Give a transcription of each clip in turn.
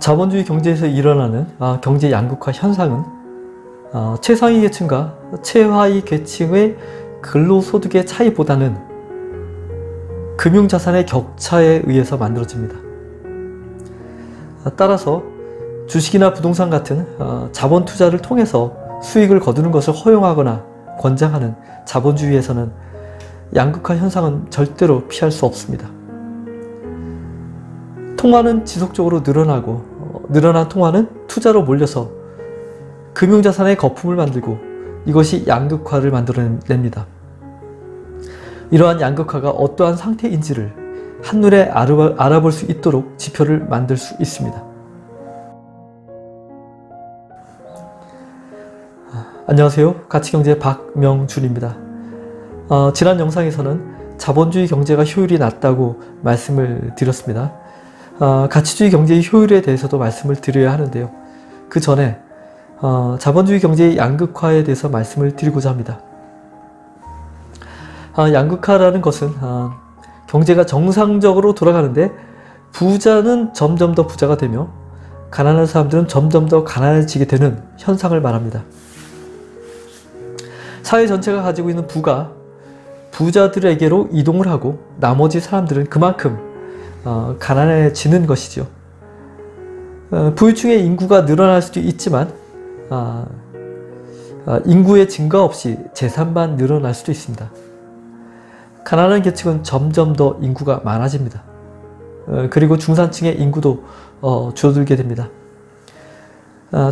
자본주의 경제에서 일어나는 경제 양극화 현상은 최상위 계층과 최하위 계층의 근로소득의 차이보다는 금융자산의 격차에 의해서 만들어집니다. 따라서 주식이나 부동산 같은 자본 투자를 통해서 수익을 거두는 것을 허용하거나 권장하는 자본주의에서는 양극화 현상은 절대로 피할 수 없습니다. 통화는 지속적으로 늘어나고 늘어난 통화는 투자로 몰려서 금융자산의 거품을 만들고 이것이 양극화를 만들어냅니다. 이러한 양극화가 어떠한 상태인지를 한눈에 알아볼 수 있도록 지표를 만들 수 있습니다. 안녕하세요. 가치경제 박명준입니다. 지난 영상에서는 자본주의 경제가 효율이 낮다고 말씀을 드렸습니다. 가치주의 경제의 효율에 대해서도 말씀을 드려야 하는데요. 그 전에 자본주의 경제의 양극화에 대해서 말씀을 드리고자 합니다. 양극화라는 것은 경제가 정상적으로 돌아가는데 부자는 점점 더 부자가 되며 가난한 사람들은 점점 더 가난해지게 되는 현상을 말합니다. 사회 전체가 가지고 있는 부가 부자들에게로 이동을 하고 나머지 사람들은 그만큼 가난해지는 것이죠. 부유층의 인구가 늘어날 수도 있지만 인구의 증가 없이 재산만 늘어날 수도 있습니다. 가난한 계층은 점점 더 인구가 많아집니다. 그리고 중산층의 인구도 줄어들게 됩니다.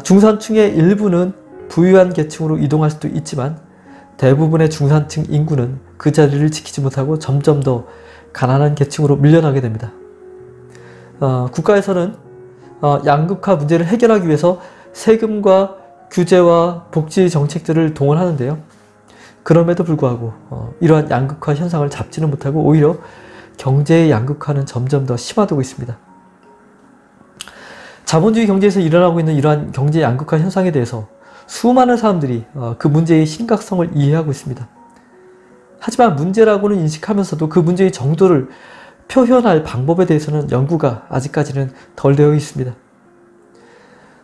중산층의 일부는 부유한 계층으로 이동할 수도 있지만 대부분의 중산층 인구는 그 자리를 지키지 못하고 점점 더 가난한 계층으로 밀려나게 됩니다. 국가에서는 양극화 문제를 해결하기 위해서 세금과 규제와 복지 정책들을 동원하는데요. 그럼에도 불구하고 이러한 양극화 현상을 잡지는 못하고 오히려 경제의 양극화는 점점 더 심화되고 있습니다. 자본주의 경제에서 일어나고 있는 이러한 경제 양극화 현상에 대해서 수많은 사람들이 그 문제의 심각성을 이해하고 있습니다. 하지만 문제라고는 인식하면서도 그 문제의 정도를 표현할 방법에 대해서는 연구가 아직까지는 덜 되어 있습니다.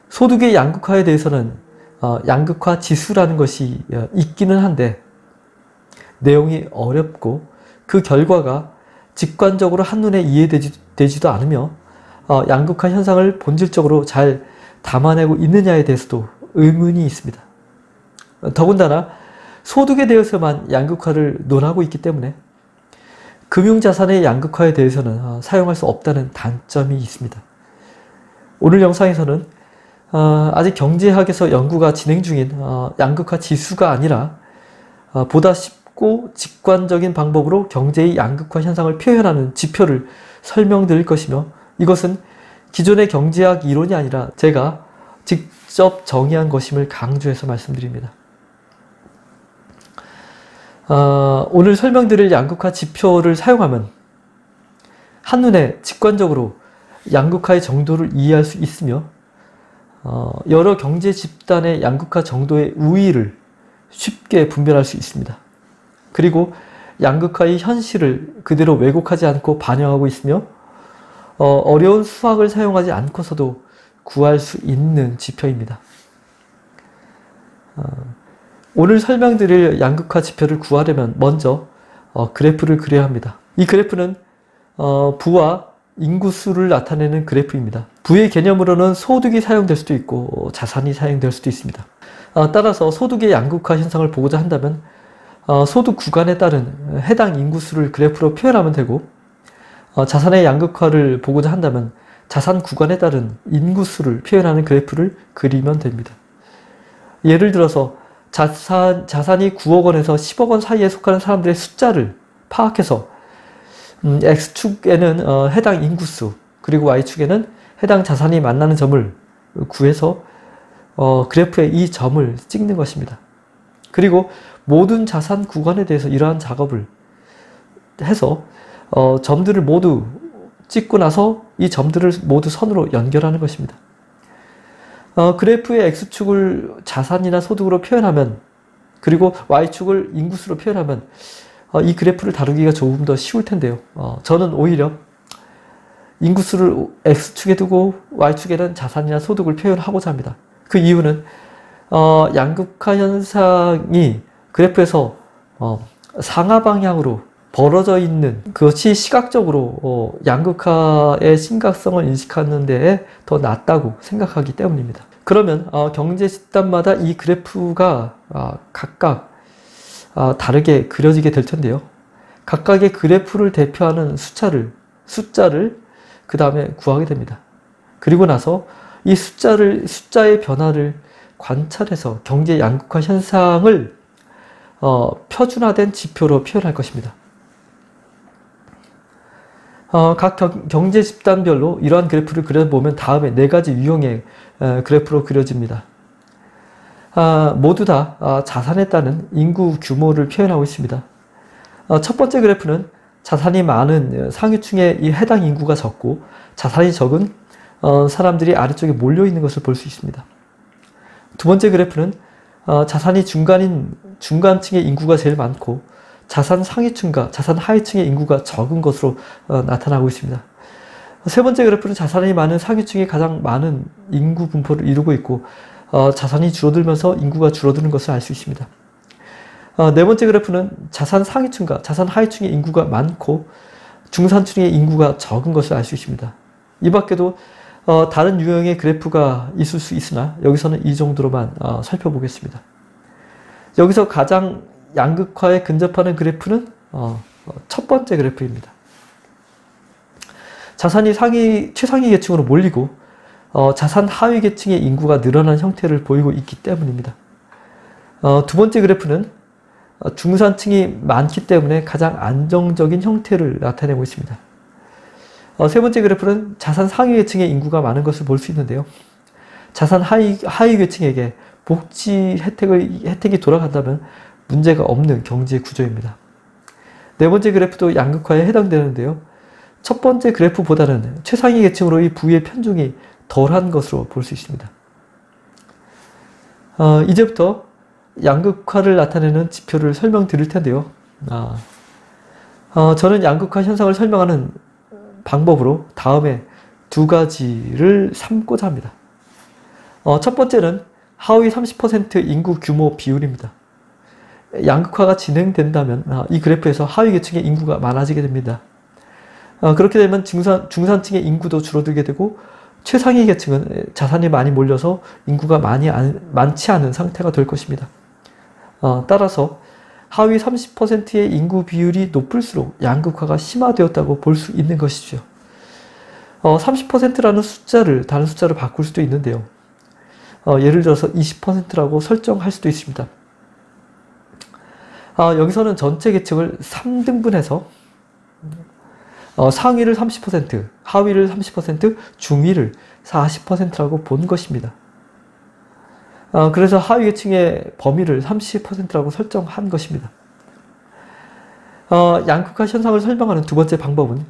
소득의 양극화에 대해서는 양극화 지수라는 것이 있기는 한데 내용이 어렵고 그 결과가 직관적으로 한눈에 이해되지도 않으며 양극화 현상을 본질적으로 잘 담아내고 있느냐에 대해서도 의문이 있습니다. 더군다나 소득에 대해서만 양극화를 논하고 있기 때문에 금융자산의 양극화에 대해서는 사용할 수 없다는 단점이 있습니다. 오늘 영상에서는 아직 경제학에서 연구가 진행 중인 양극화 지수가 아니라 보다 쉽고 직관적인 방법으로 경제의 양극화 현상을 표현하는 지표를 설명드릴 것이며 이것은 기존의 경제학 이론이 아니라 제가 직접 정의한 것임을 강조해서 말씀드립니다. 오늘 설명드릴 양극화 지표를 사용하면 한눈에 직관적으로 양극화의 정도를 이해할 수 있으며 여러 경제 집단의 양극화 정도의 우위를 쉽게 분별할 수 있습니다. 그리고 양극화의 현실을 그대로 왜곡하지 않고 반영하고 있으며 어려운 수학을 사용하지 않고서도 구할 수 있는 지표입니다. 오늘 설명드릴 양극화 지표를 구하려면 먼저 그래프를 그려야 합니다. 이 그래프는 부와 인구수를 나타내는 그래프입니다. 부의 개념으로는 소득이 사용될 수도 있고 자산이 사용될 수도 있습니다. 따라서 소득의 양극화 현상을 보고자 한다면 소득 구간에 따른 해당 인구수를 그래프로 표현하면 되고 자산의 양극화를 보고자 한다면 자산 구간에 따른 인구수를 표현하는 그래프를 그리면 됩니다. 예를 들어서 자산이 9억 원에서 10억 원 사이에 속하는 사람들의 숫자를 파악해서 X축에는 해당 인구수 그리고 Y축에는 해당 자산이 만나는 점을 구해서 그래프에 이 점을 찍는 것입니다. 그리고 모든 자산 구간에 대해서 이러한 작업을 해서 점들을 모두 찍고 나서 이 점들을 모두 선으로 연결하는 것입니다. 그래프의 X축을 자산이나 소득으로 표현하면 그리고 Y축을 인구수로 표현하면 이 그래프를 다루기가 조금 더 쉬울 텐데요. 저는 오히려 인구수를 X축에 두고 Y축에는 자산이나 소득을 표현하고자 합니다. 그 이유는 양극화 현상이 그래프에서 상하 방향으로 벌어져 있는 그것이 시각적으로 양극화의 심각성을 인식하는 데에 더 낫다고 생각하기 때문입니다. 그러면 경제 집단마다 이 그래프가 각각 다르게 그려지게 될 텐데요. 각각의 그래프를 대표하는 숫자를 그 다음에 구하게 됩니다. 그리고 나서 이 숫자의 변화를 관찰해서 경제 양극화 현상을 표준화된 지표로 표현할 것입니다. 각 경제 집단별로 이러한 그래프를 그려보면 다음에 4가지 유형의 그래프로 그려집니다. 모두 다 자산에 따른 인구 규모를 표현하고 있습니다. 첫 번째 그래프는 자산이 많은 상위층의 해당 인구가 적고 자산이 적은 사람들이 아래쪽에 몰려있는 것을 볼 수 있습니다. 두 번째 그래프는 자산이 중간층의 인구가 제일 많고 자산 상위층과 자산 하위층의 인구가 적은 것으로 나타나고 있습니다. 세 번째 그래프는 자산이 많은 상위층이 가장 많은 인구 분포를 이루고 있고 자산이 줄어들면서 인구가 줄어드는 것을 알 수 있습니다. 네 번째 그래프는 자산 상위층과 자산 하위층의 인구가 많고 중산층의 인구가 적은 것을 알 수 있습니다. 이 밖에도 다른 유형의 그래프가 있을 수 있으나 여기서는 이 정도로만 살펴보겠습니다. 여기서 가장 양극화에 근접하는 그래프는 첫 번째 그래프입니다. 자산이 최상위 계층으로 몰리고 자산 하위 계층의 인구가 늘어난 형태를 보이고 있기 때문입니다. 두 번째 그래프는 중산층이 많기 때문에 가장 안정적인 형태를 나타내고 있습니다. 세 번째 그래프는 자산 상위 계층의 인구가 많은 것을 볼 수 있는데요. 자산 하위 계층에게 복지 혜택이 돌아간다면 문제가 없는 경제 구조입니다. 네 번째 그래프도 양극화에 해당되는데요. 첫 번째 그래프보다는 최상위 계층으로의 부의 편중이 덜한 것으로 볼 수 있습니다. 이제부터 양극화를 나타내는 지표를 설명드릴 텐데요. 저는 양극화 현상을 설명하는 방법으로 다음에 2가지를 삼고자 합니다. 첫 번째는 하위 30% 인구 규모 비율입니다. 양극화가 진행된다면 이 그래프에서 하위 계층의 인구가 많아지게 됩니다. 그렇게 되면 중산층의 인구도 줄어들게 되고 최상위 계층은 자산이 많이 몰려서 인구가 많지 않은 상태가 될 것입니다. 따라서 하위 30%의 인구 비율이 높을수록 양극화가 심화되었다고 볼 수 있는 것이죠. 30%라는 숫자를 다른 숫자로 바꿀 수도 있는데요. 예를 들어서 20%라고 설정할 수도 있습니다. 여기서는 전체 계층을 3등분해서 상위를 30%, 하위를 30%, 중위를 40%라고 본 것입니다. 그래서 하위 계층의 범위를 30%라고 설정한 것입니다. 양극화 현상을 설명하는 두 번째 방법은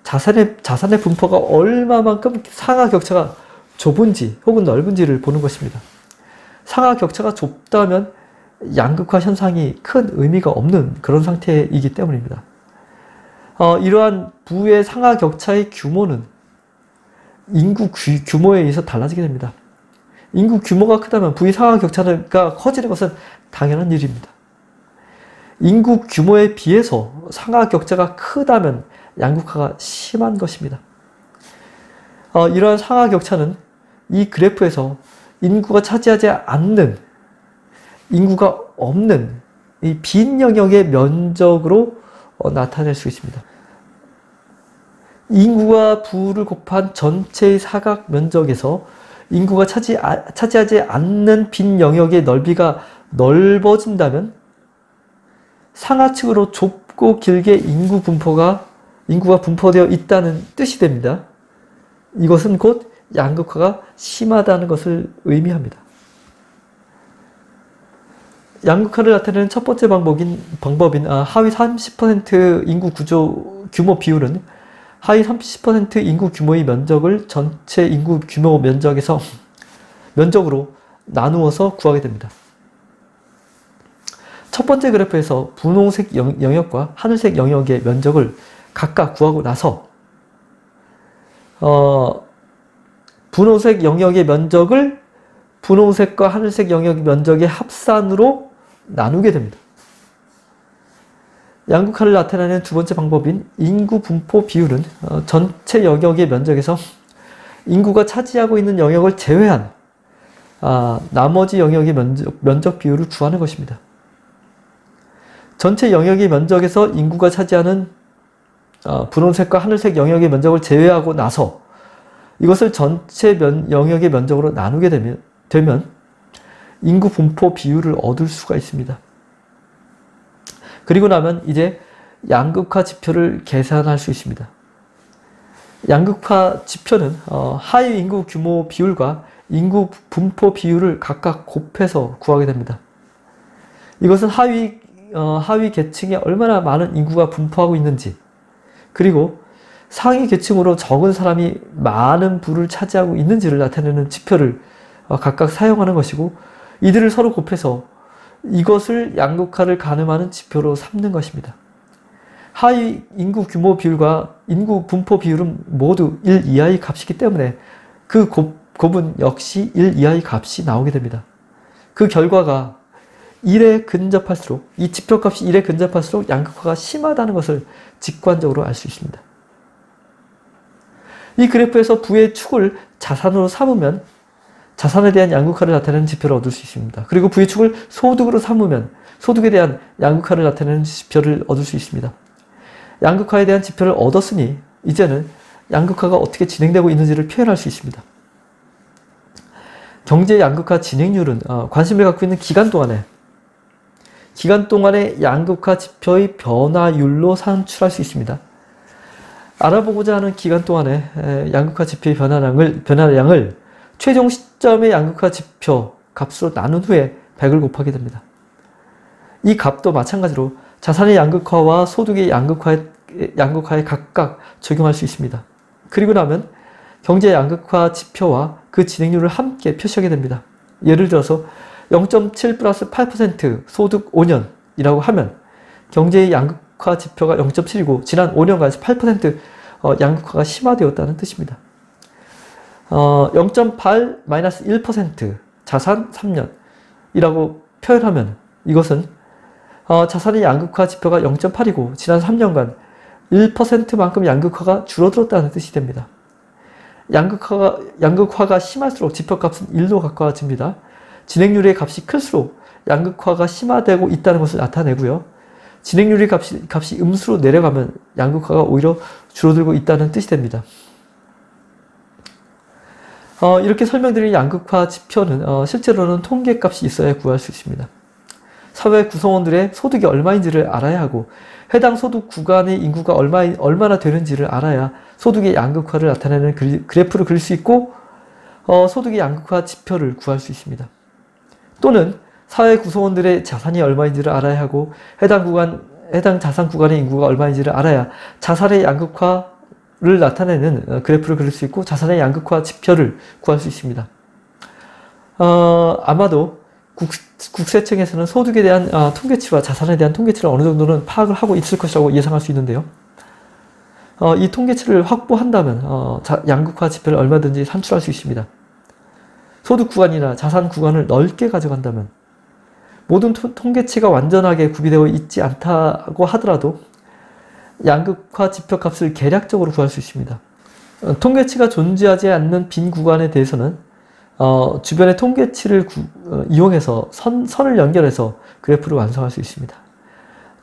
자산의 분포가 얼마만큼 상하 격차가 좁은지 혹은 넓은지를 보는 것입니다. 상하 격차가 좁다면 양극화 현상이 큰 의미가 없는 그런 상태이기 때문입니다. 이러한 부의 상하 격차의 규모는 인구 규모에 의해서 달라지게 됩니다. 인구 규모가 크다면 부의 상하 격차가 커지는 것은 당연한 일입니다. 인구 규모에 비해서 상하 격차가 크다면 양극화가 심한 것입니다. 이러한 상하 격차는 이 그래프에서 인구가 차지하지 않는, 인구가 없는 이 빈 영역의 면적으로 나타낼 수 있습니다. 인구와 부를 곱한 전체의 사각 면적에서 인구가 차지하지 않는 빈 영역의 넓이가 넓어진다면 상하층으로 좁고 길게 인구가 분포되어 있다는 뜻이 됩니다. 이것은 곧 양극화가 심하다는 것을 의미합니다. 양극화를 나타내는 첫 번째 방법인 하위 30% 인구 규모 비율은 하위 30% 인구 규모의 면적을 전체 인구 규모 면적으로 나누어서 구하게 됩니다. 첫 번째 그래프에서 분홍색 영역과 하늘색 영역의 면적을 각각 구하고 나서 분홍색 영역의 면적을 분홍색과 하늘색 영역 면적의 합산으로 나누게 됩니다. 양극화를 나타내는 두 번째 방법인 인구 분포 비율은 전체 영역의 면적에서 인구가 차지하고 있는 영역을 제외한 나머지 영역의 면적 비율을 구하는 것입니다. 전체 영역의 면적에서 인구가 차지하는 분홍색과 하늘색 영역의 면적을 제외하고 나서 이것을 전체 영역의 면적으로 나누게 되면 인구 분포 비율을 얻을 수가 있습니다. 그리고 나면 이제 양극화 지표를 계산할 수 있습니다. 양극화 지표는 하위 인구 규모 비율과 인구 분포 비율을 각각 곱해서 구하게 됩니다. 이것은 하위 계층에 얼마나 많은 인구가 분포하고 있는지, 그리고 상위 계층으로 적은 사람이 많은 부를 차지하고 있는지를 나타내는 지표를 각각 사용하는 것이고, 이들을 서로 곱해서 이것을 양극화를 가늠하는 지표로 삼는 것입니다. 하위 인구 규모 비율과 인구 분포 비율은 모두 1 이하의 값이기 때문에 그 곱은 역시 1 이하의 값이 나오게 됩니다. 그 결과가 1에 근접할수록, 이 지표값이 1에 근접할수록 양극화가 심하다는 것을 직관적으로 알 수 있습니다. 이 그래프에서 부의 축을 자산으로 삼으면 자산에 대한 양극화를 나타내는 지표를 얻을 수 있습니다. 그리고 부의 축을 소득으로 삼으면 소득에 대한 양극화를 나타내는 지표를 얻을 수 있습니다. 양극화에 대한 지표를 얻었으니 이제는 양극화가 어떻게 진행되고 있는지를 표현할 수 있습니다. 경제 양극화 진행률은 관심을 갖고 있는 기간 동안의 양극화 지표의 변화율로 산출할 수 있습니다. 알아보고자 하는 기간 동안의 양극화 지표의 변화량을 최종 시점의 양극화 지표 값으로 나눈 후에 100을 곱하게 됩니다. 이 값도 마찬가지로 자산의 양극화와 소득의 양극화에 각각 적용할 수 있습니다. 그리고 나면 경제 양극화 지표와 그 진행률을 함께 표시하게 됩니다. 예를 들어서 0.7 플러스 8% 소득 5년이라고 하면 경제의 양극화 지표가 0.7이고 지난 5년간 8% 양극화가 심화되었다는 뜻입니다. 0.8 마이너스 1% 자산 3년이라고 표현하면 이것은 자산의 양극화 지표가 0.8이고 지난 3년간 1%만큼 양극화가 줄어들었다는 뜻이 됩니다. 양극화가 심할수록 지표값은 1로 가까워집니다. 진행률의 값이 클수록 양극화가 심화되고 있다는 것을 나타내고요. 진행률의 값이 음수로 내려가면 양극화가 오히려 줄어들고 있다는 뜻이 됩니다. 이렇게 설명드린 양극화 지표는 실제로는 통계값이 있어야 구할 수 있습니다. 사회 구성원들의 소득이 얼마인지를 알아야 하고 해당 소득 구간의 인구가 얼마나 되는지를 알아야 소득의 양극화를 나타내는 그래프를 그릴 수 있고 소득의 양극화 지표를 구할 수 있습니다. 또는 사회 구성원들의 자산이 얼마인지를 알아야 하고 해당 자산 구간의 인구가 얼마인지를 알아야 자산의 양극화를 나타내는 그래프를 그릴 수 있고 자산의 양극화 지표를 구할 수 있습니다. 아마도 국세청에서는 소득에 대한 통계치와 자산에 대한 통계치를 어느 정도는 파악을 하고 있을 것이라고 예상할 수 있는데요. 이 통계치를 확보한다면 양극화 지표를 얼마든지 산출할 수 있습니다. 소득 구간이나 자산 구간을 넓게 가져간다면 모든 통계치가 완전하게 구비되어 있지 않다고 하더라도 양극화 지표 값을 계략적으로 구할 수 있습니다. 통계치가 존재하지 않는 빈 구간에 대해서는 주변의 통계치를 이용해서 선을 연결해서 그래프를 완성할 수 있습니다.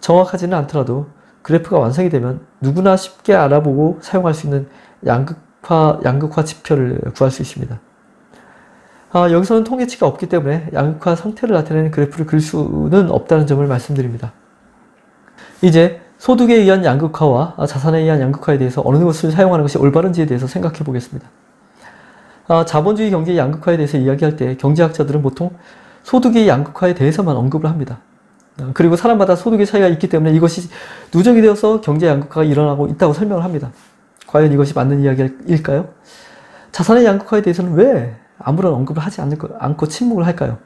정확하지는 않더라도 그래프가 완성이 되면 누구나 쉽게 알아보고 사용할 수 있는 양극화 지표를 구할 수 있습니다. 여기서는 통계치가 없기 때문에 양극화 상태를 나타내는 그래프를 그릴 수는 없다는 점을 말씀드립니다. 이제 소득에 의한 양극화와 자산에 의한 양극화에 대해서 어느 것을 사용하는 것이 올바른지에 대해서 생각해 보겠습니다. 자본주의 경제의 양극화에 대해서 이야기할 때 경제학자들은 보통 소득의 양극화에 대해서만 언급을 합니다. 그리고 사람마다 소득의 차이가 있기 때문에 이것이 누적이 되어서 경제 양극화가 일어나고 있다고 설명을 합니다. 과연 이것이 맞는 이야기일까요? 자산의 양극화에 대해서는 왜 아무런 언급을 하지 않고 침묵을 할까요?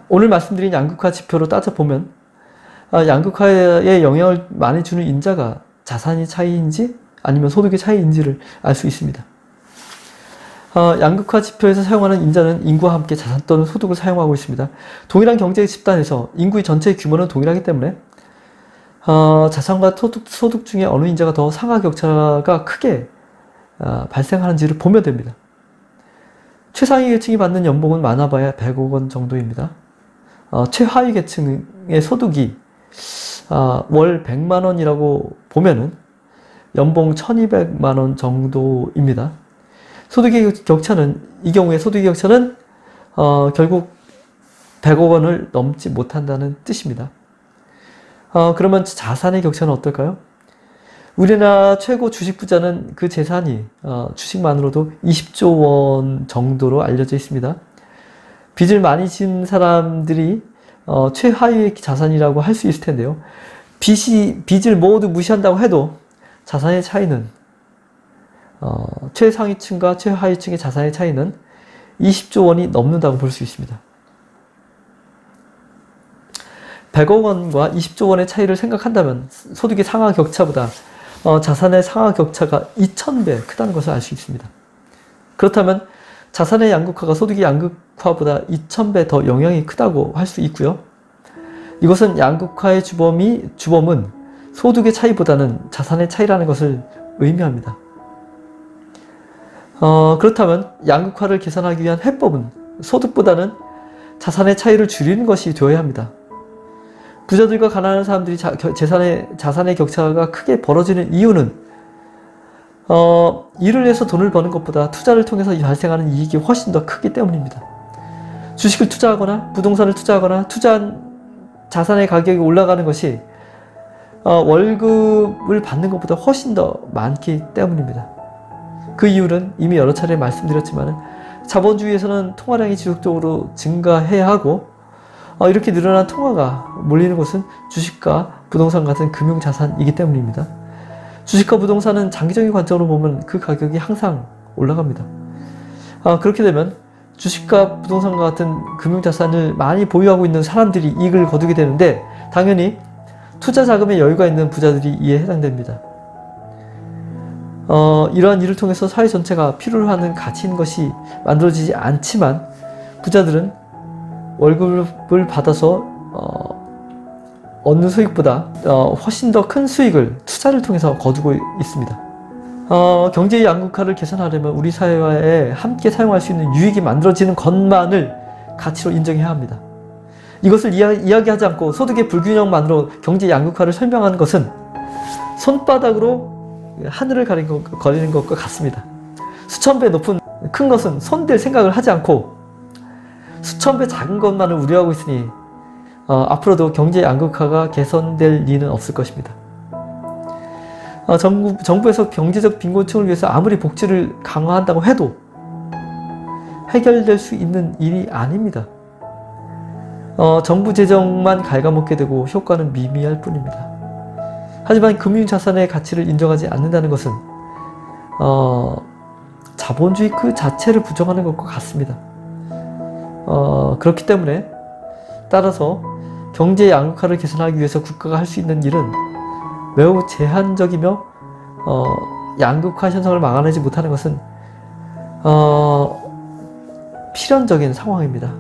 오늘 말씀드린 양극화 지표로 따져보면 양극화에 영향을 많이 주는 인자가 자산의 차이인지 아니면 소득의 차이인지를 알 수 있습니다. 양극화 지표에서 사용하는 인자는 인구와 함께 자산 또는 소득을 사용하고 있습니다. 동일한 경제 집단에서 인구의 전체 규모는 동일하기 때문에 자산과 소득 중에 어느 인자가 더 상하 격차가 크게 발생하는지를 보면 됩니다. 최상위 계층이 받는 연봉은 많아봐야 100억 원 정도입니다. 최하위 계층의 소득이 월 100만 원이라고 보면은 연봉 1200만 원 정도입니다. 소득의 격차는, 이 경우에 소득의 격차는 결국 100억 원을 넘지 못한다는 뜻입니다. 그러면 자산의 격차는 어떨까요? 우리나라 최고 주식 부자는 그 재산이 주식만으로도 20조 원 정도로 알려져 있습니다. 빚을 많이 진 사람들이 최하위의 자산이라고 할 수 있을 텐데요. 빚을 모두 무시한다고 해도 자산의 차이는 최상위층과 최하위층의 자산의 차이는 20조 원이 넘는다고 볼 수 있습니다. 100억 원과 20조 원의 차이를 생각한다면 소득의 상하 격차보다 자산의 상하 격차가 2000배 크다는 것을 알 수 있습니다. 그렇다면 자산의 양극화가 소득의 양극화보다 2000배 더 영향이 크다고 할 수 있고요. 이것은 양극화의 주범은 소득의 차이보다는 자산의 차이라는 것을 의미합니다. 그렇다면 양극화를 개선하기 위한 해법은 소득보다는 자산의 차이를 줄이는 것이 되어야 합니다. 부자들과 가난한 사람들이 자산의 격차가 크게 벌어지는 이유는 일을 해서 돈을 버는 것보다 투자를 통해서 발생하는 이익이 훨씬 더 크기 때문입니다. 주식을 투자하거나 부동산을 투자하거나 투자한 자산의 가격이 올라가는 것이 월급을 받는 것보다 훨씬 더 많기 때문입니다. 그 이유는 이미 여러 차례 말씀드렸지만 자본주의에서는 통화량이 지속적으로 증가해야 하고 이렇게 늘어난 통화가 몰리는 곳은 주식과 부동산 같은 금융자산이기 때문입니다. 주식과 부동산은 장기적인 관점으로 보면 그 가격이 항상 올라갑니다. 그렇게 되면 주식과 부동산과 같은 금융자산을 많이 보유하고 있는 사람들이 이익을 거두게 되는데 당연히 투자 자금에 여유가 있는 부자들이 이에 해당됩니다. 이러한 일을 통해서 사회 전체가 필요로 하는 가치인 것이 만들어지지 않지만 부자들은 월급을 받아서 얻는 수익보다 훨씬 더 큰 수익을 투자를 통해서 거두고 있습니다. 경제의 양극화를 개선하려면 우리 사회에 함께 사용할 수 있는 유익이 만들어지는 것만을 가치로 인정해야 합니다. 이것을 이야기하지 않고 소득의 불균형만으로 경제 양극화를 설명하는 것은 손바닥으로 하늘을 가리는 것과 같습니다. 수천 배 높은 큰 것은 손댈 생각을 하지 않고 수천 배 작은 것만을 우려하고 있으니 앞으로도 경제 양극화가 개선될 리는 없을 것입니다. 정부에서 경제적 빈곤층을 위해서 아무리 복지를 강화한다고 해도 해결될 수 있는 일이 아닙니다. 정부 재정만 갉아먹게 되고 효과는 미미할 뿐입니다. 하지만 금융자산의 가치를 인정하지 않는다는 것은 자본주의 그 자체를 부정하는 것과 같습니다. 그렇기 때문에 따라서 경제 양극화를 개선하기 위해서 국가가 할 수 있는 일은 매우 제한적이며 양극화 현상을 막아내지 못하는 것은 필연적인 상황입니다.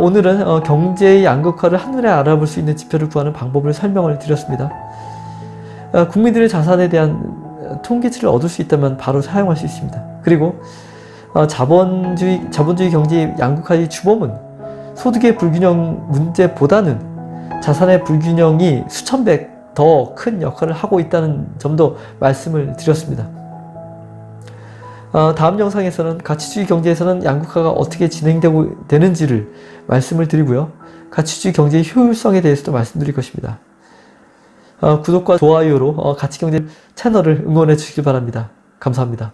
오늘은 경제의 양극화를 한눈에 알아볼 수 있는 지표를 구하는 방법을 설명을 드렸습니다. 국민들의 자산에 대한 통계치를 얻을 수 있다면 바로 사용할 수 있습니다. 그리고 자본주의 경제의 양극화의 주범은 소득의 불균형 문제보다는 자산의 불균형이 수천 배 더 큰 역할을 하고 있다는 점도 말씀을 드렸습니다. 다음 영상에서는 가치주의 경제에서는 양극화가 어떻게 진행되고 되는지를 말씀을 드리고요. 가치주의 경제의 효율성에 대해서도 말씀드릴 것입니다. 구독과 좋아요로 가치경제 채널을 응원해 주시기 바랍니다. 감사합니다.